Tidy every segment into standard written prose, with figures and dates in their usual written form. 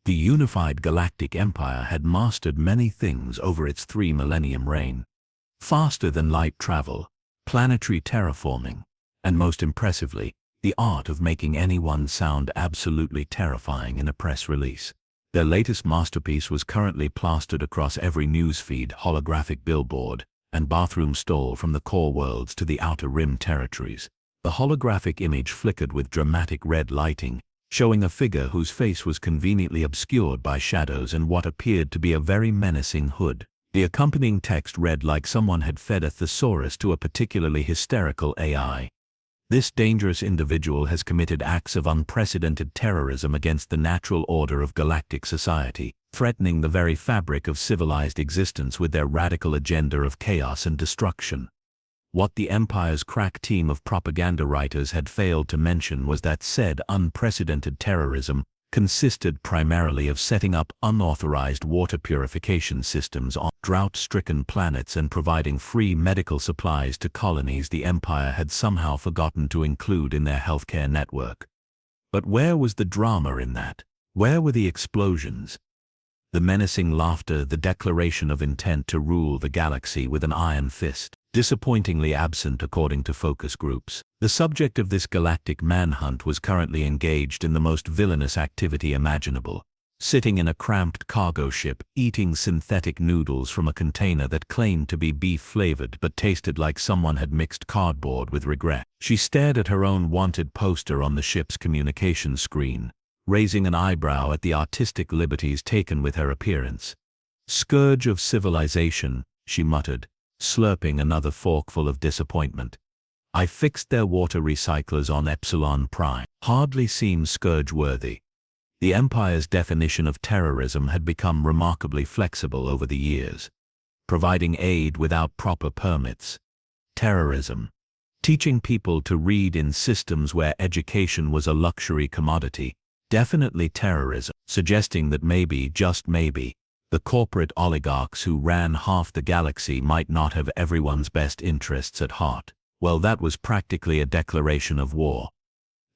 The unified Galactic Empire had mastered many things over its 3-millennium reign. Faster than light travel, planetary terraforming, and most impressively, the art of making anyone sound absolutely terrifying in a press release. Their latest masterpiece was currently plastered across every newsfeed, holographic billboard, and bathroom stall from the core worlds to the Outer Rim territories. The holographic image flickered with dramatic red lighting, showing a figure whose face was conveniently obscured by shadows and what appeared to be a very menacing hood. The accompanying text read like someone had fed a thesaurus to a particularly hysterical AI. This dangerous individual has committed acts of unprecedented terrorism against the natural order of galactic society, threatening the very fabric of civilized existence with their radical agenda of chaos and destruction. What the Empire's crack team of propaganda writers had failed to mention was that said unprecedented terrorism consisted primarily of setting up unauthorized water purification systems on drought-stricken planets and providing free medical supplies to colonies the Empire had somehow forgotten to include in their healthcare network. But where was the drama in that? Where were the explosions? The menacing laughter, the declaration of intent to rule the galaxy with an iron fist? Disappointingly absent according to focus groups. The subject of this galactic manhunt was currently engaged in the most villainous activity imaginable, sitting in a cramped cargo ship, eating synthetic noodles from a container that claimed to be beef-flavored but tasted like someone had mixed cardboard with regret. She stared at her own wanted poster on the ship's communication screen, raising an eyebrow at the artistic liberties taken with her appearance. "Scourge of civilization," she muttered, slurping another forkful of disappointment. "I fixed their water recyclers on Epsilon Prime." Hardly seems scourge-worthy. The Empire's definition of terrorism had become remarkably flexible over the years. Providing aid without proper permits. Terrorism. Teaching people to read in systems where education was a luxury commodity. Definitely terrorism. Suggesting that maybe, just maybe, the corporate oligarchs who ran half the galaxy might not have everyone's best interests at heart. Well, that was practically a declaration of war.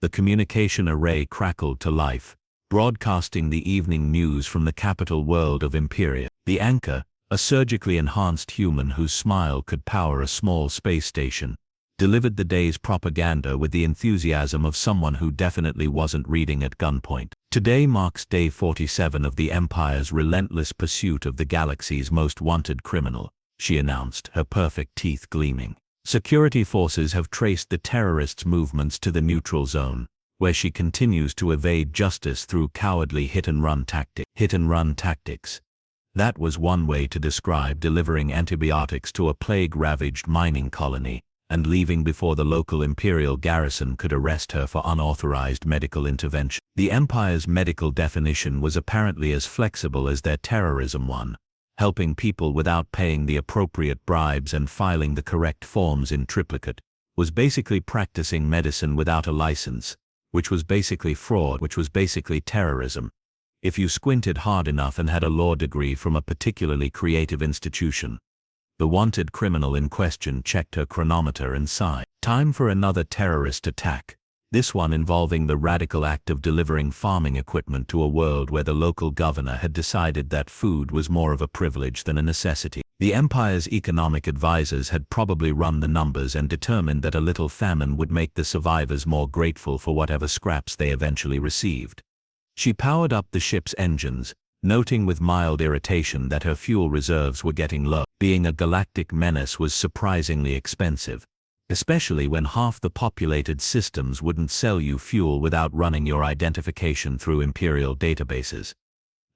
The communication array crackled to life, broadcasting the evening news from the capital world of Imperia. The anchor, a surgically enhanced human whose smile could power a small space station, delivered the day's propaganda with the enthusiasm of someone who definitely wasn't reading at gunpoint. Today marks day 47 of the Empire's relentless pursuit of the galaxy's most wanted criminal, she announced, her perfect teeth gleaming. Security forces have traced the terrorists' movements to the neutral zone, where she continues to evade justice through cowardly hit-and-run tactics. That was one way to describe delivering antibiotics to a plague-ravaged mining colony and leaving before the local Imperial garrison could arrest her for unauthorized medical intervention. The Empire's medical definition was apparently as flexible as their terrorism one, helping people without paying the appropriate bribes and filing the correct forms in triplicate, was basically practicing medicine without a license, which was basically fraud, which was basically terrorism. If you squinted hard enough and had a law degree from a particularly creative institution. The wanted criminal in question checked her chronometer and sighed. Time for another terrorist attack, this one involving the radical act of delivering farming equipment to a world where the local governor had decided that food was more of a privilege than a necessity. The Empire's economic advisors had probably run the numbers and determined that a little famine would make the survivors more grateful for whatever scraps they eventually received. She powered up the ship's engines, noting with mild irritation that her fuel reserves were getting low. Being a galactic menace was surprisingly expensive, especially when half the populated systems wouldn't sell you fuel without running your identification through Imperial databases.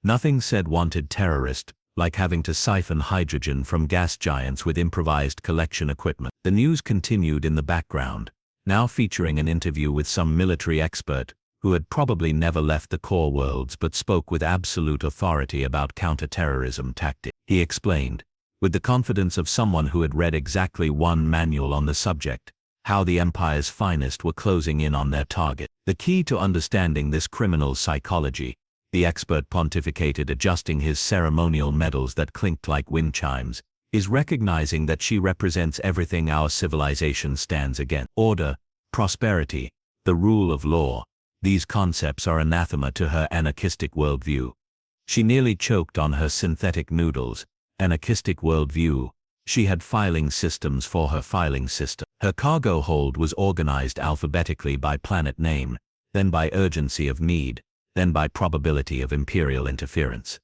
Nothing said wanted terrorist like having to siphon hydrogen from gas giants with improvised collection equipment. The news continued in the background, now featuring an interview with some military expert who had probably never left the core worlds but spoke with absolute authority about counter-terrorism tactics. He explained, with the confidence of someone who had read exactly one manual on the subject, how the Empire's finest were closing in on their target. The key to understanding this criminal's psychology, the expert pontificated, adjusting his ceremonial medals that clinked like wind chimes, is recognizing that she represents everything our civilization stands against. Order, prosperity, the rule of law. These concepts are anathema to her anarchistic worldview. She nearly choked on her synthetic noodles, anarchistic worldview. She had filing systems for her filing system. Her cargo hold was organized alphabetically by planet name, then by urgency of need, then by probability of imperial interference.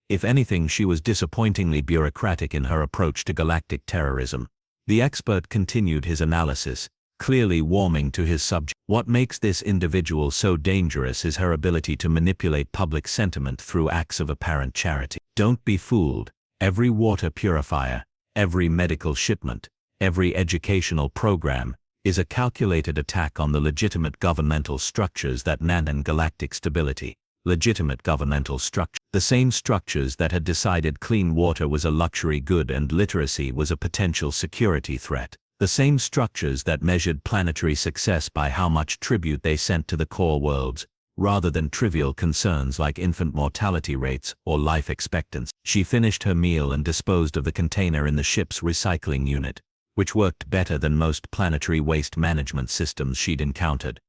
If anything, she was disappointingly bureaucratic in her approach to galactic terrorism. The expert continued his analysis, clearly warming to his subject. What makes this individual so dangerous is her ability to manipulate public sentiment through acts of apparent charity. Don't be fooled. Every water purifier, every medical shipment, every educational program is a calculated attack on the legitimate governmental structures that nan galactic stability. Legitimate governmental structure. The same structures that had decided clean water was a luxury good and literacy was a potential security threat. The same structures that measured planetary success by how much tribute they sent to the core worlds, rather than trivial concerns like infant mortality rates or life expectancy. She finished her meal and disposed of the container in the ship's recycling unit, which worked better than most planetary waste management systems she'd encountered.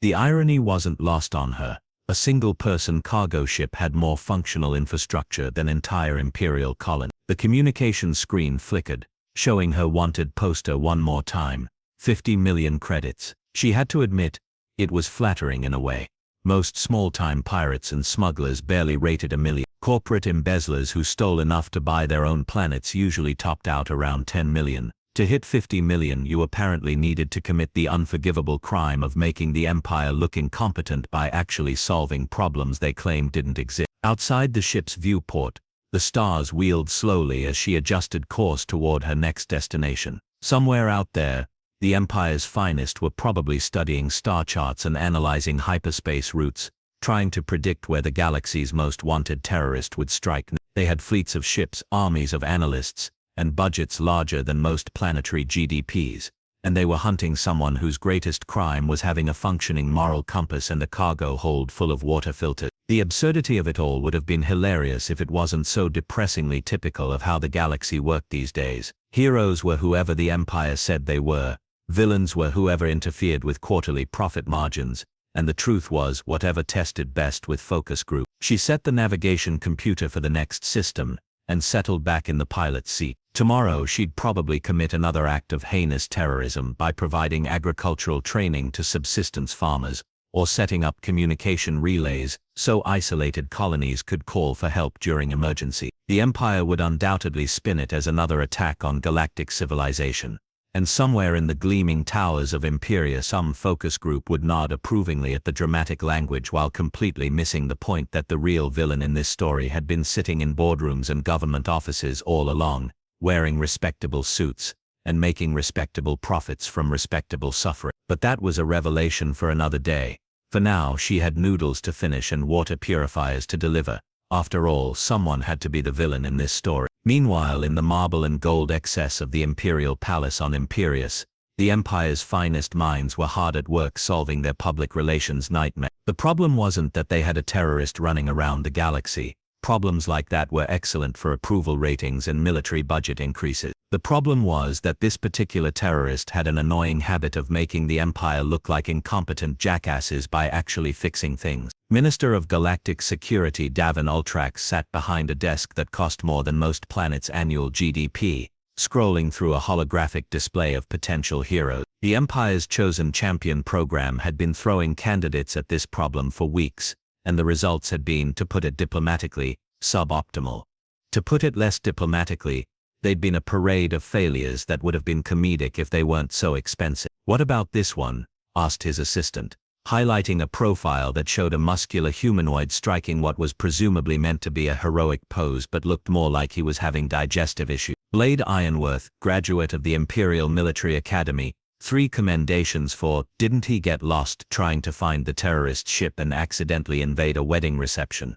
The irony wasn't lost on her. A single-person cargo ship had more functional infrastructure than entire Imperial colony. The communication screen flickered, showing her wanted poster one more time. 50 million credits. She had to admit, it was flattering in a way. Most small-time pirates and smugglers barely rated 1 million. Corporate embezzlers who stole enough to buy their own planets usually topped out around 10 million. To hit 50 million, you apparently needed to commit the unforgivable crime of making the Empire look incompetent by actually solving problems they claimed didn't exist. Outside the ship's viewport, the stars wheeled slowly as she adjusted course toward her next destination. Somewhere out there, the Empire's finest were probably studying star charts and analyzing hyperspace routes, trying to predict where the galaxy's most wanted terrorist would strike. They had fleets of ships, armies of analysts, and budgets larger than most planetary GDPs, and they were hunting someone whose greatest crime was having a functioning moral compass and a cargo hold full of water filters. The absurdity of it all would have been hilarious if it wasn't so depressingly typical of how the galaxy worked these days. Heroes were whoever the Empire said they were, villains were whoever interfered with quarterly profit margins, and the truth was whatever tested best with focus group. She set the navigation computer for the next system, and settled back in the pilot's seat. Tomorrow she'd probably commit another act of heinous terrorism by providing agricultural training to subsistence farmers, or setting up communication relays so isolated colonies could call for help during emergency. The Empire would undoubtedly spin it as another attack on galactic civilization, and somewhere in the gleaming towers of Imperia some focus group would nod approvingly at the dramatic language while completely missing the point that the real villain in this story had been sitting in boardrooms and government offices all along, wearing respectable suits, and making respectable profits from respectable suffering. But that was a revelation for another day. For now she had noodles to finish and water purifiers to deliver. After all, someone had to be the villain in this story. Meanwhile, in the marble and gold excess of the Imperial Palace on Imperius, the Empire's finest minds were hard at work solving their public relations nightmare. The problem wasn't that they had a terrorist running around the galaxy. Problems like that were excellent for approval ratings and military budget increases. The problem was that this particular terrorist had an annoying habit of making the Empire look like incompetent jackasses by actually fixing things. Minister of Galactic Security Davin Ultrax sat behind a desk that cost more than most planets' annual GDP, scrolling through a holographic display of potential heroes. The Empire's Chosen Champion program had been throwing candidates at this problem for weeks, and the results had been, to put it diplomatically, suboptimal. To put it less diplomatically, they'd been a parade of failures that would have been comedic if they weren't so expensive. "What about this one?" asked his assistant, highlighting a profile that showed a muscular humanoid striking what was presumably meant to be a heroic pose but looked more like he was having digestive issues. Blade Ironworth, graduate of the Imperial Military Academy, 3 commendations for, didn't he get lost trying to find the terrorist ship and accidentally invade a wedding reception?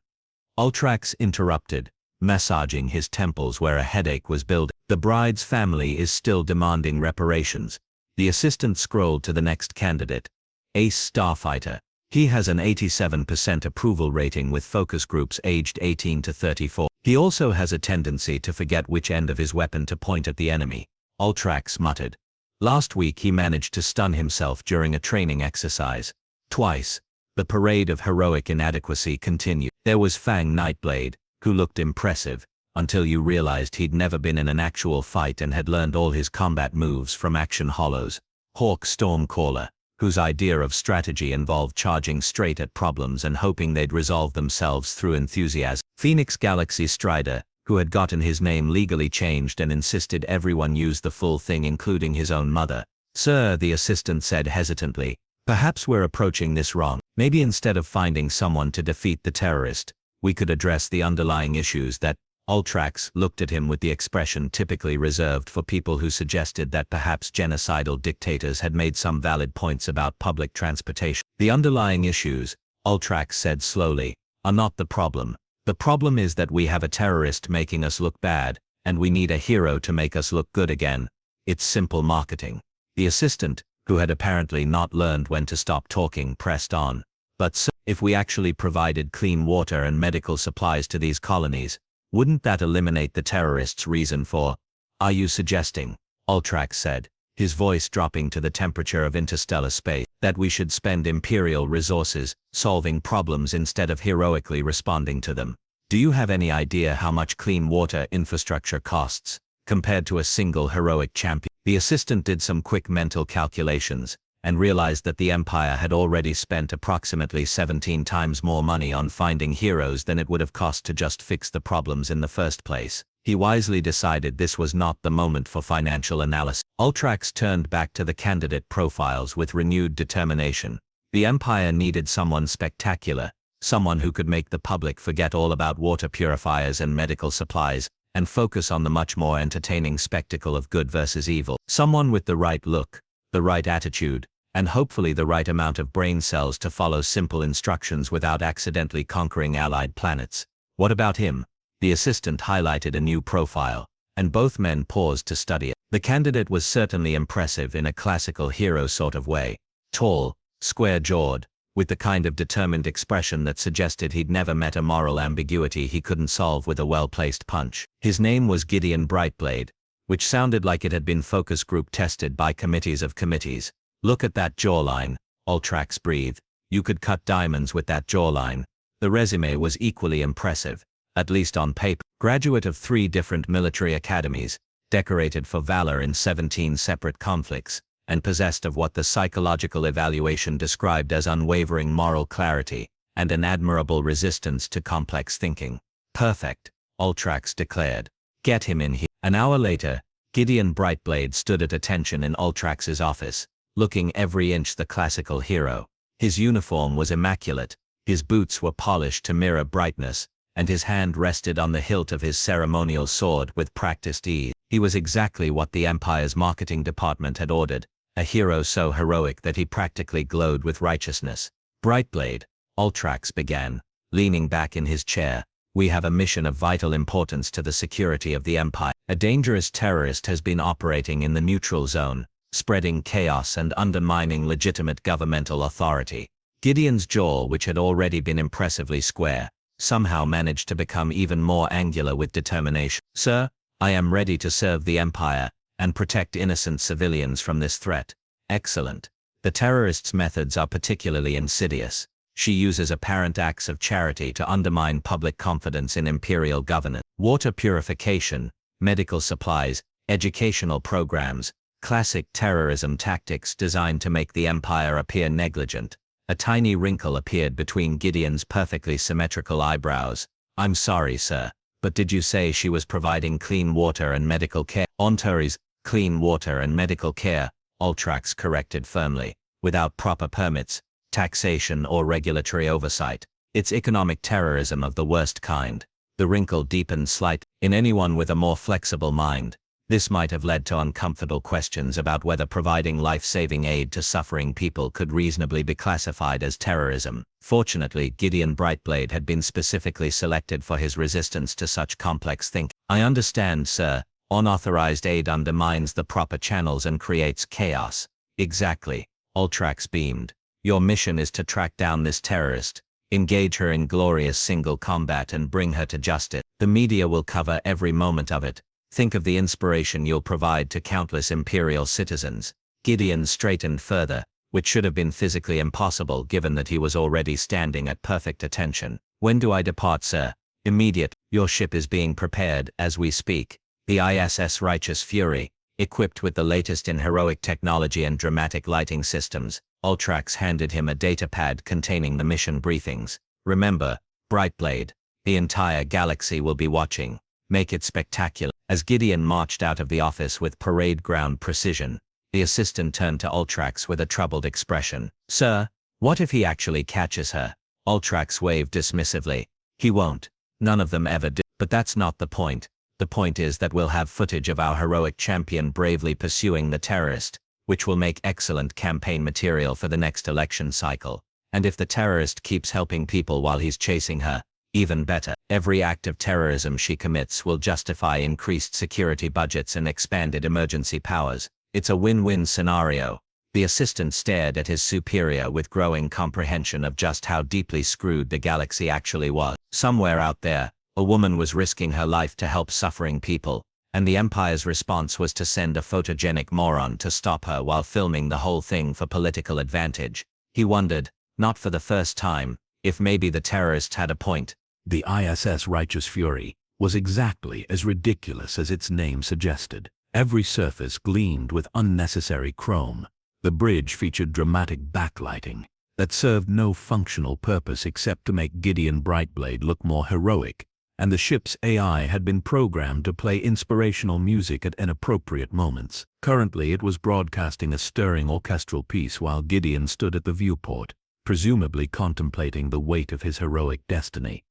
Ultrax interrupted, massaging his temples where a headache was building. "The bride's family is still demanding reparations." The assistant scrolled to the next candidate, Ace Starfighter. He has an 87% approval rating with focus groups aged 18 to 34. He also has a tendency to forget which end of his weapon to point at the enemy, Ultrax muttered. Last week he managed to stun himself during a training exercise. Twice. The parade of heroic inadequacy continued. There was Fang Nightblade, who looked impressive, until you realized he'd never been in an actual fight and had learned all his combat moves from action hollows. Hawk Stormcaller, whose idea of strategy involved charging straight at problems and hoping they'd resolve themselves through enthusiasm. Phoenix Galaxy Strider, who had gotten his name legally changed and insisted everyone use the full thing including his own mother. Sir, the assistant said hesitantly, perhaps we're approaching this wrong. Maybe instead of finding someone to defeat the terrorist, we could address the underlying issues that. Ultrax looked at him with the expression typically reserved for people who suggested that perhaps genocidal dictators had made some valid points about public transportation. The underlying issues, Ultrax said slowly, are not the problem. The problem is that we have a terrorist making us look bad, and we need a hero to make us look good again. It's simple marketing. The assistant, who had apparently not learned when to stop talking, pressed on. But so, if we actually provided clean water and medical supplies to these colonies, wouldn't that eliminate the terrorists' reason for? Are you suggesting, Ultrax said, his voice dropping to the temperature of interstellar space, that we should spend Imperial resources solving problems instead of heroically responding to them? Do you have any idea how much clean water infrastructure costs, compared to a single heroic champion? The assistant did some quick mental calculations, and realized that the Empire had already spent approximately 17 times more money on finding heroes than it would have cost to just fix the problems in the first place. He wisely decided this was not the moment for financial analysis. Ultrax turned back to the candidate profiles with renewed determination. The Empire needed someone spectacular, someone who could make the public forget all about water purifiers and medical supplies, and focus on the much more entertaining spectacle of good versus evil. Someone with the right look, the right attitude, and hopefully the right amount of brain cells to follow simple instructions without accidentally conquering allied planets. What about him? The assistant highlighted a new profile, and both men paused to study it. The candidate was certainly impressive in a classical hero sort of way. Tall, square-jawed, with the kind of determined expression that suggested he'd never met a moral ambiguity he couldn't solve with a well-placed punch. His name was Gideon Brightblade, which sounded like it had been focus group tested by committees of committees. Look at that jawline, Ultrax breathed. You could cut diamonds with that jawline. The resume was equally impressive, at least on paper. Graduate of 3 different military academies, decorated for valor in 17 separate conflicts, and possessed of what the psychological evaluation described as unwavering moral clarity, and an admirable resistance to complex thinking. Perfect, Ultrax declared. Get him in here. An hour later, Gideon Brightblade stood at attention in Ultrax's office, looking every inch the classical hero. His uniform was immaculate, his boots were polished to mirror brightness, and his hand rested on the hilt of his ceremonial sword with practiced ease. He was exactly what the Empire's marketing department had ordered, a hero so heroic that he practically glowed with righteousness. Brightblade, Ultrax began, leaning back in his chair. We have a mission of vital importance to the security of the Empire. A dangerous terrorist has been operating in the neutral zone, spreading chaos and undermining legitimate governmental authority. Gideon's jaw, which had already been impressively square, somehow managed to become even more angular with determination. Sir, I am ready to serve the Empire and protect innocent civilians from this threat. Excellent. The terrorist's methods are particularly insidious. She uses apparent acts of charity to undermine public confidence in imperial governance. Water purification, medical supplies, educational programs, classic terrorism tactics designed to make the Empire appear negligent. A tiny wrinkle appeared between Gideon's perfectly symmetrical eyebrows. I'm sorry, sir, but did you say she was providing clean water and medical care? Ontari's clean water and medical care, Ultrax corrected firmly, without proper permits, taxation or regulatory oversight. It's economic terrorism of the worst kind. The wrinkle deepened slightly. In anyone with a more flexible mind, this might have led to uncomfortable questions about whether providing life-saving aid to suffering people could reasonably be classified as terrorism. Fortunately, Gideon Brightblade had been specifically selected for his resistance to such complex thinking. I understand, sir. Unauthorized aid undermines the proper channels and creates chaos. Exactly. Ultrax beamed. Your mission is to track down this terrorist, engage her in glorious single combat and bring her to justice. The media will cover every moment of it. Think of the inspiration you'll provide to countless Imperial citizens. Gideon straightened further, which should have been physically impossible given that he was already standing at perfect attention. "When do I depart, sir?" "Immediate. Your ship is being prepared as we speak." The ISS Righteous Fury, equipped with the latest in heroic technology and dramatic lighting systems, Ultrax handed him a datapad containing the mission briefings. "Remember, Brightblade, the entire galaxy will be watching. Make it spectacular." As Gideon marched out of the office with parade ground precision, the assistant turned to Ultrax with a troubled expression. "Sir, what if he actually catches her?" Ultrax waved dismissively. "He won't. None of them ever do. But that's not the point. The point is that we'll have footage of our heroic champion bravely pursuing the terrorist, which will make excellent campaign material for the next election cycle. And if the terrorist keeps helping people while he's chasing her, even better. Every act of terrorism she commits will justify increased security budgets and expanded emergency powers. It's a win-win scenario." The assistant stared at his superior with growing comprehension of just how deeply screwed the galaxy actually was. Somewhere out there, a woman was risking her life to help suffering people, and the Empire's response was to send a photogenic moron to stop her while filming the whole thing for political advantage. He wondered, not for the first time, if maybe the terrorist had a point. The ISS Righteous Fury was exactly as ridiculous as its name suggested. Every surface gleamed with unnecessary chrome. The bridge featured dramatic backlighting that served no functional purpose except to make Gideon Brightblade look more heroic, and the ship's AI had been programmed to play inspirational music at inappropriate moments. Currently, it was broadcasting a stirring orchestral piece while Gideon stood at the viewport, presumably contemplating the weight of his heroic destiny.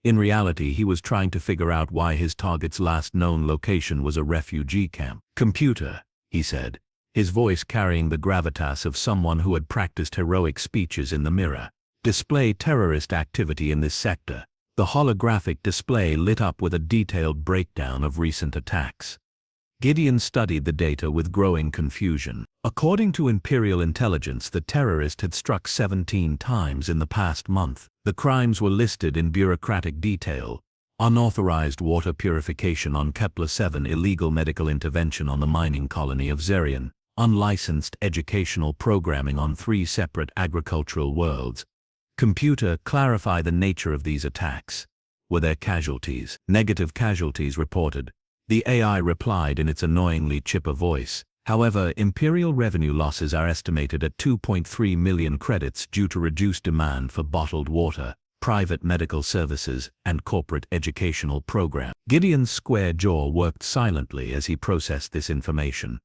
In reality, he was trying to figure out why his target's last known location was a refugee camp. "Computer," he said, his voice carrying the gravitas of someone who had practiced heroic speeches in the mirror. "Display terrorist activity in this sector." The holographic display lit up with a detailed breakdown of recent attacks. Gideon studied the data with growing confusion. According to Imperial intelligence, the terrorist had struck 17 times in the past month. The crimes were listed in bureaucratic detail: unauthorized water purification on Kepler-7, illegal medical intervention on the mining colony of Zerion, unlicensed educational programming on 3 separate agricultural worlds. "Computer, clarify the nature of these attacks. Were there casualties?" "Negative casualties reported," the AI replied in its annoyingly chipper voice. "However, Imperial revenue losses are estimated at 2.3 million credits due to reduced demand for bottled water, private medical services, and corporate educational programs." Gideon's square jaw worked silently as he processed this information.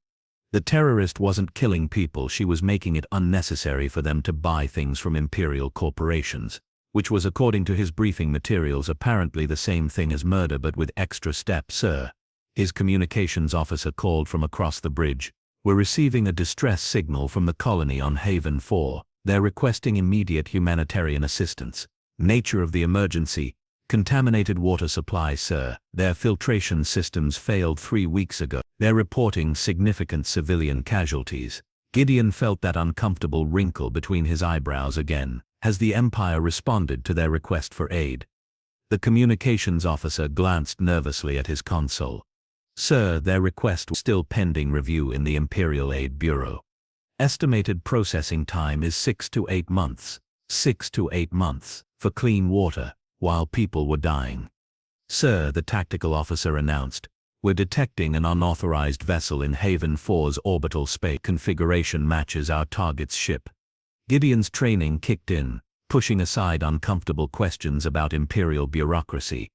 The terrorist wasn't killing people, she was making it unnecessary for them to buy things from Imperial corporations, which was, according to his briefing materials, apparently the same thing as murder but with extra steps. "Sir," his communications officer called from across the bridge, "we're receiving a distress signal from the colony on Haven 4. They're requesting immediate humanitarian assistance." "Nature of the emergency?" "Contaminated water supply, sir. Their filtration systems failed 3 weeks ago. They're reporting significant civilian casualties." Gideon felt that uncomfortable wrinkle between his eyebrows again. "Has the Empire responded to their request for aid?" The communications officer glanced nervously at his console. "Sir, their request was still pending review in the Imperial Aid Bureau. Estimated processing time is 6 to 8 months. 6 to 8 months for clean water, while people were dying." "Sir," the tactical officer announced, "we're detecting an unauthorized vessel in Haven 4's orbital space. Configuration matches our target's ship." Gideon's training kicked in, pushing aside uncomfortable questions about Imperial bureaucracy.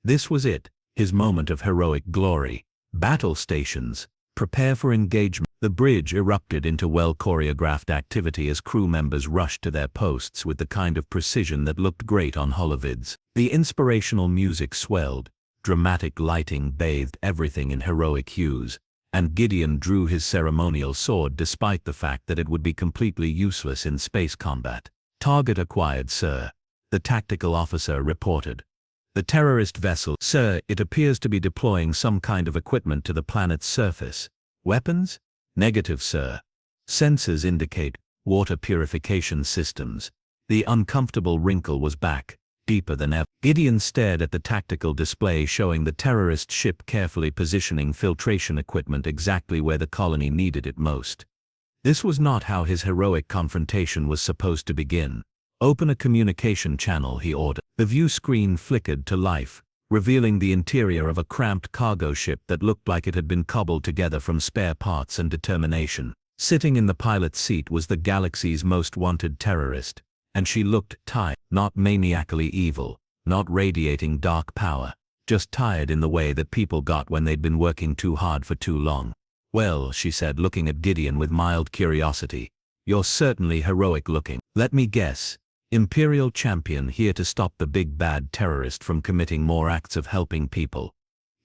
This was it, his moment of heroic glory. "Battle stations. Prepare for engagement." The bridge erupted into well-choreographed activity as crew members rushed to their posts with the kind of precision that looked great on holovids. The inspirational music swelled, dramatic lighting bathed everything in heroic hues, and Gideon drew his ceremonial sword despite the fact that it would be completely useless in space combat. "Target acquired, sir," the tactical officer reported. "The terrorist vessel, sir, it appears to be deploying some kind of equipment to the planet's surface." "Weapons?" "Negative, sir. Sensors indicate water purification systems." The uncomfortable wrinkle was back, deeper than ever. Gideon stared at the tactical display showing the terrorist ship carefully positioning filtration equipment exactly where the colony needed it most. This was not how his heroic confrontation was supposed to begin. "Open a communication channel," he ordered. The view screen flickered to life, revealing the interior of a cramped cargo ship that looked like it had been cobbled together from spare parts and determination. Sitting in the pilot's seat was the galaxy's most wanted terrorist, and she looked tired, not maniacally evil, not radiating dark power, just tired in the way that people got when they'd been working too hard for too long. "Well," she said, looking at Gideon with mild curiosity, "you're certainly heroic looking. Let me guess. Imperial champion here to stop the big bad terrorist from committing more acts of helping people."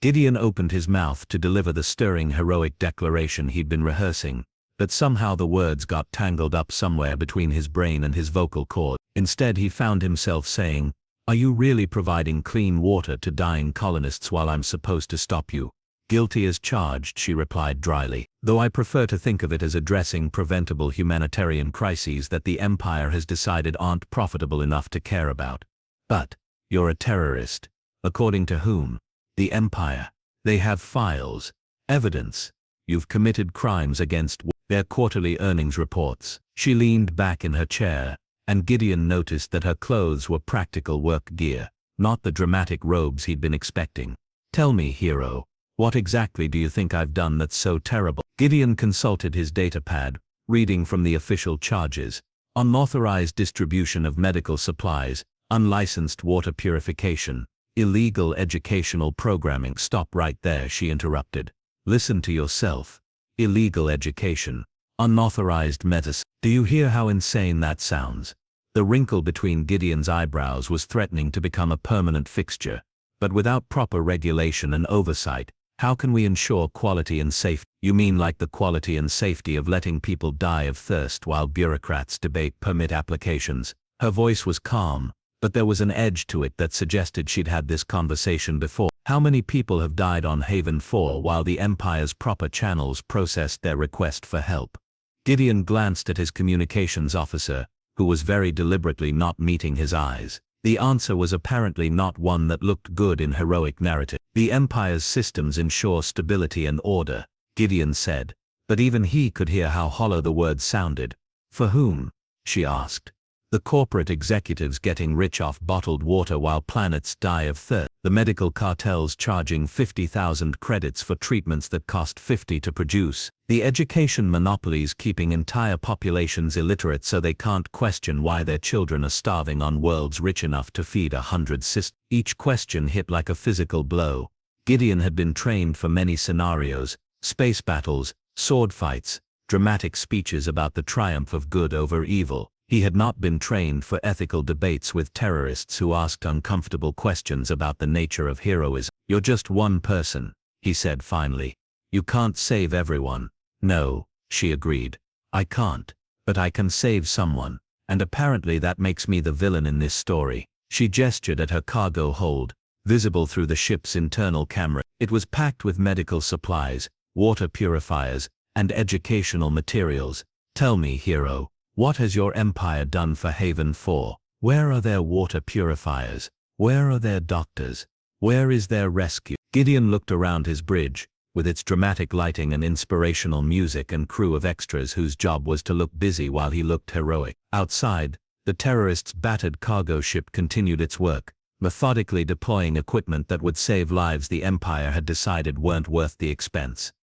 Gideon opened his mouth to deliver the stirring heroic declaration he'd been rehearsing, but somehow the words got tangled up somewhere between his brain and his vocal cord. Instead he found himself saying, "Are you really providing clean water to dying colonists while I'm supposed to stop you?" "Guilty as charged," she replied dryly, "though I prefer to think of it as addressing preventable humanitarian crises that the Empire has decided aren't profitable enough to care about." "But you're a terrorist. According to whom?" "The Empire. They have files, evidence. You've committed crimes against their quarterly earnings reports." She leaned back in her chair, and Gideon noticed that her clothes were practical work gear, not the dramatic robes he'd been expecting. "Tell me, hero, what exactly do you think I've done that's so terrible?" Gideon consulted his datapad, reading from the official charges: unauthorized distribution of medical supplies, unlicensed water purification, illegal educational programming. "Stop right there," she interrupted. "Listen to yourself. Illegal education, unauthorized medicine. Do you hear how insane that sounds?" The wrinkle between Gideon's eyebrows was threatening to become a permanent fixture. "But without proper regulation and oversight, how can we ensure quality and safety?" "You mean like the quality and safety of letting people die of thirst while bureaucrats debate permit applications?" Her voice was calm, but there was an edge to it that suggested she'd had this conversation before. "How many people have died on Haven 4 while the Empire's proper channels processed their request for help?" Gideon glanced at his communications officer, who was very deliberately not meeting his eyes. The answer was apparently not one that looked good in heroic narrative. "The Empire's systems ensure stability and order," Gideon said, but even he could hear how hollow the words sounded. "For whom?" she asked. "The corporate executives getting rich off bottled water while planets die of thirst. The medical cartels charging 50,000 credits for treatments that cost 50 to produce. The education monopolies keeping entire populations illiterate so they can't question why their children are starving on worlds rich enough to feed 100 systems." Each question hit like a physical blow. Gideon had been trained for many scenarios: space battles, sword fights, dramatic speeches about the triumph of good over evil. He had not been trained for ethical debates with terrorists who asked uncomfortable questions about the nature of heroism. "You're just one person," he said finally. "You can't save everyone." "No," she agreed. "I can't. But I can save someone, and apparently that makes me the villain in this story." She gestured at her cargo hold, visible through the ship's internal camera. It was packed with medical supplies, water purifiers, and educational materials. "Tell me, hero, what has your empire done for Haven 4? Where are their water purifiers? Where are their doctors? Where is their rescue?" Gideon looked around his bridge, with its dramatic lighting and inspirational music and crew of extras whose job was to look busy while he looked heroic. Outside, the terrorists' battered cargo ship continued its work, methodically deploying equipment that would save lives the Empire had decided weren't worth the expense.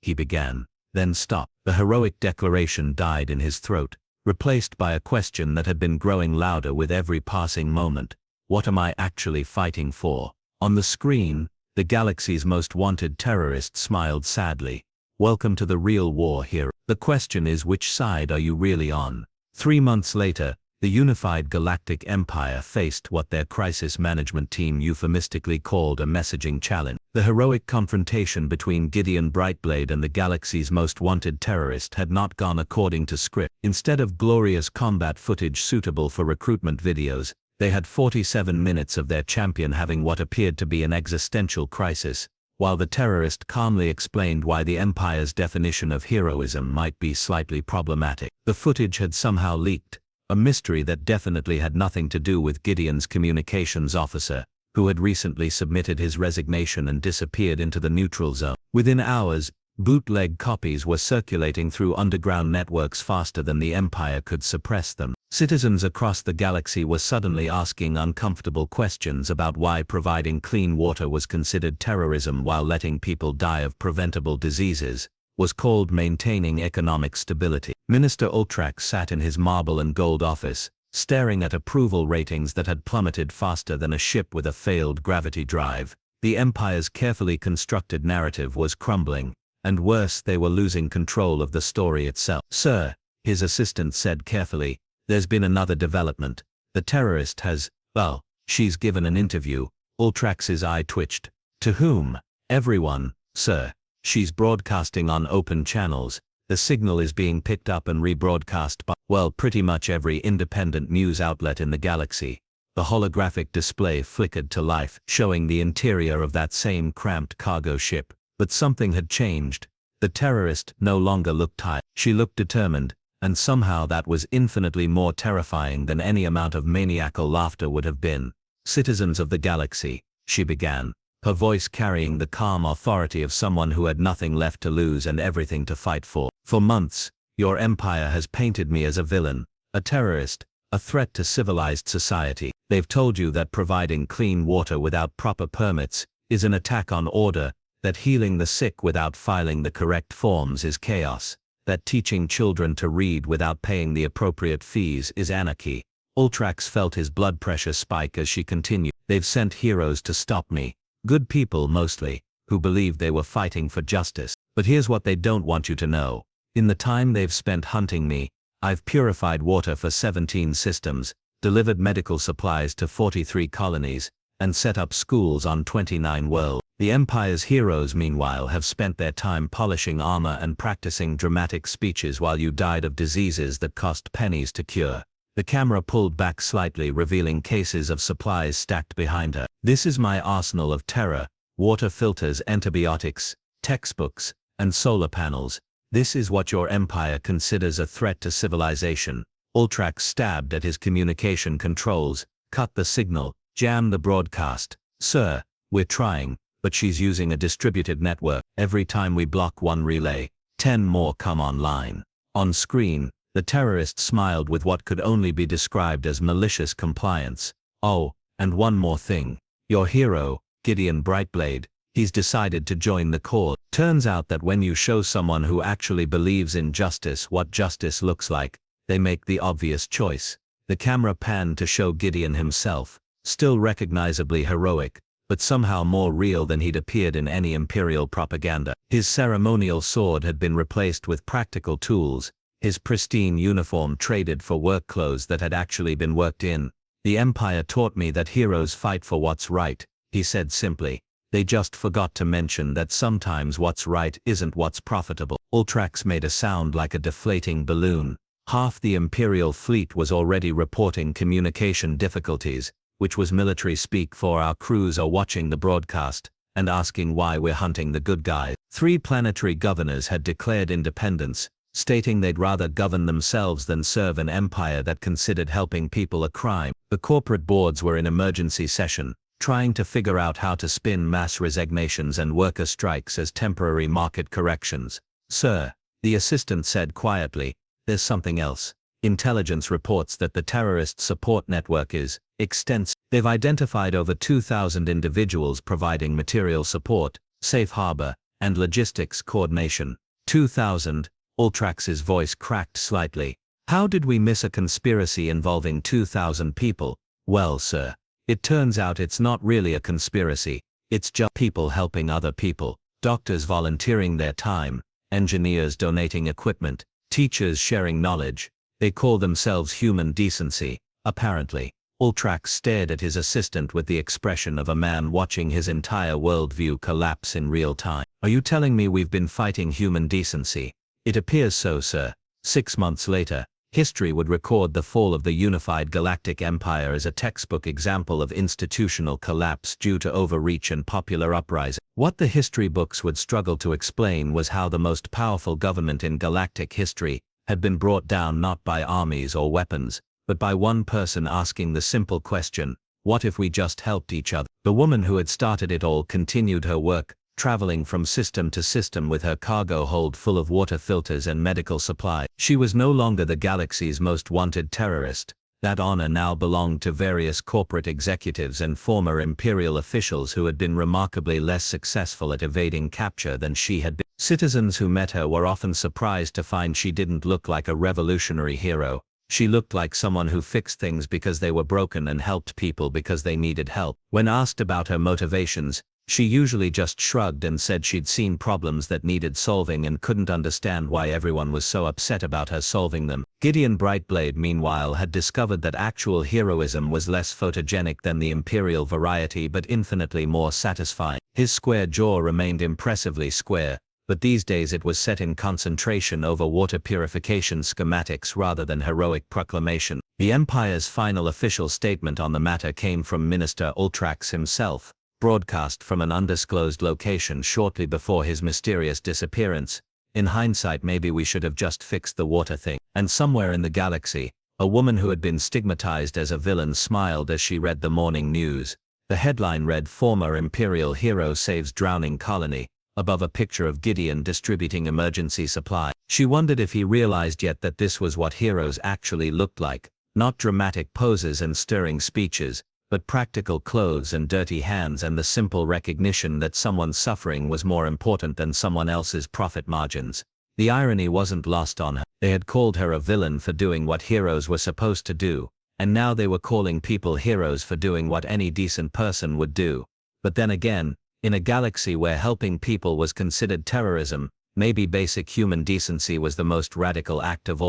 He began, then stopped. The heroic declaration died in his throat, replaced by a question that had been growing louder with every passing moment. "What am I actually fighting for?" On the screen, the galaxy's most wanted terrorist smiled sadly. "Welcome to the real war, hero. The question is, which side are you really on?" 3 months later, the unified Galactic Empire faced what their crisis management team euphemistically called a messaging challenge. The heroic confrontation between Gideon Brightblade and the galaxy's most wanted terrorist had not gone according to script. Instead of glorious combat footage suitable for recruitment videos, they had 47 minutes of their champion having what appeared to be an existential crisis, while the terrorist calmly explained why the Empire's definition of heroism might be slightly problematic. The footage had somehow leaked, a mystery that definitely had nothing to do with Gideon's communications officer, who had recently submitted his resignation and disappeared into the neutral zone. Within hours, Bootleg copies were circulating through underground networks faster than the Empire could suppress them. Citizens across the galaxy were suddenly asking uncomfortable questions about why providing clean water was considered terrorism while letting people die of preventable diseases was called maintaining economic stability. Minister Ultrax sat in his marble and gold office, staring at approval ratings that had plummeted faster than a ship with a failed gravity drive. The Empire's carefully constructed narrative was crumbling, and worse, they were losing control of the story itself. "Sir," his assistant said carefully, "there's been another development. The terrorist has, well, she's given an interview." Ultrax's eye twitched. "To whom?" "Everyone, sir. She's broadcasting on open channels. The signal is being picked up and rebroadcast by, well, pretty much every independent news outlet in the galaxy." The holographic display flickered to life, showing the interior of that same cramped cargo ship. But something had changed. The terrorist no longer looked tired. She looked determined, and somehow that was infinitely more terrifying than any amount of maniacal laughter would have been. "Citizens of the galaxy," she began, her voice carrying the calm authority of someone who had nothing left to lose and everything to fight for. "For months, your empire has painted me as a villain, a terrorist, a threat to civilized society. They've told you that providing clean water without proper permits is an attack on order, that healing the sick without filing the correct forms is chaos, that teaching children to read without paying the appropriate fees is anarchy." Ultrax felt his blood pressure spike as she continued. "They've sent heroes to stop me. Good people mostly, who believed they were fighting for justice. But here's what they don't want you to know. In the time they've spent hunting me, I've purified water for 17 systems, delivered medical supplies to 43 colonies, and set up schools on 29 worlds. The Empire's heroes, meanwhile, have spent their time polishing armor and practicing dramatic speeches while you died of diseases that cost pennies to cure." The camera pulled back slightly, revealing cases of supplies stacked behind her. "This is my arsenal of terror: water filters, antibiotics, textbooks, and solar panels. This is what your empire considers a threat to civilization." Ultrax stabbed at his communication controls, cut the signal, jammed the broadcast. "Sir, we're trying, but she's using a distributed network. Every time we block one relay, 10 more come online." On screen, the terrorist smiled with what could only be described as malicious compliance. "Oh, and one more thing. Your hero, Gideon Brightblade, he's decided to join the cause. Turns out that when you show someone who actually believes in justice what justice looks like, they make the obvious choice." The camera panned to show Gideon himself, still recognizably heroic, but somehow more real than he'd appeared in any Imperial propaganda. His ceremonial sword had been replaced with practical tools, his pristine uniform traded for work clothes that had actually been worked in. "The Empire taught me that heroes fight for what's right," he said simply. "They just forgot to mention that sometimes what's right isn't what's profitable." Ultrax made a sound like a deflating balloon. Half the Imperial fleet was already reporting communication difficulties, which was military speak for "our crews are watching the broadcast and asking why we're hunting the good guys." 3 planetary governors had declared independence, stating they'd rather govern themselves than serve an empire that considered helping people a crime. The corporate boards were in emergency session, trying to figure out how to spin mass resignations and worker strikes as temporary market corrections. "Sir," the assistant said quietly, "there's something else. Intelligence reports that the terrorist support network is extensive. They've identified over 2,000 individuals providing material support, safe harbor, and logistics coordination." 2,000? Ultrax's voice cracked slightly. "How did we miss a conspiracy involving 2,000 people?" "Well, sir, it turns out it's not really a conspiracy. It's just people helping other people, doctors volunteering their time, engineers donating equipment, teachers sharing knowledge. They call themselves human decency, apparently." Ultrax stared at his assistant with the expression of a man watching his entire worldview collapse in real time. "Are you telling me we've been fighting human decency?" "It appears so, sir. 6 months later, history would record the fall of the unified Galactic Empire as a textbook example of institutional collapse due to overreach and popular uprising. What the history books would struggle to explain was how the most powerful government in galactic history had been brought down not by armies or weapons, but by one person asking the simple question, what if we just helped each other? The woman who had started it all continued her work, traveling from system to system with her cargo hold full of water filters and medical supplies. She was no longer the galaxy's most wanted terrorist. That honor now belonged to various corporate executives and former imperial officials who had been remarkably less successful at evading capture than she had been. Citizens who met her were often surprised to find she didn't look like a revolutionary hero. She looked like someone who fixed things because they were broken and helped people because they needed help. When asked about her motivations, she usually just shrugged and said she'd seen problems that needed solving and couldn't understand why everyone was so upset about her solving them. Gideon Brightblade, meanwhile, had discovered that actual heroism was less photogenic than the imperial variety but infinitely more satisfying. His square jaw remained impressively square, but these days it was set in concentration over water purification schematics rather than heroic proclamation. The Empire's final official statement on the matter came from Minister Ultrax himself, broadcast from an undisclosed location shortly before his mysterious disappearance. In hindsight, maybe we should have just fixed the water thing. And somewhere in the galaxy, a woman who had been stigmatized as a villain smiled as she read the morning news. The headline read, "Former Imperial Hero Saves Drowning Colony," above a picture of Gideon distributing emergency supply. She wondered if he realized yet that this was what heroes actually looked like. Not dramatic poses and stirring speeches, but practical clothes and dirty hands, and the simple recognition that someone's suffering was more important than someone else's profit margins. The irony wasn't lost on her. They had called her a villain for doing what heroes were supposed to do, and now they were calling people heroes for doing what any decent person would do. But then again, in a galaxy where helping people was considered terrorism, maybe basic human decency was the most radical act of all.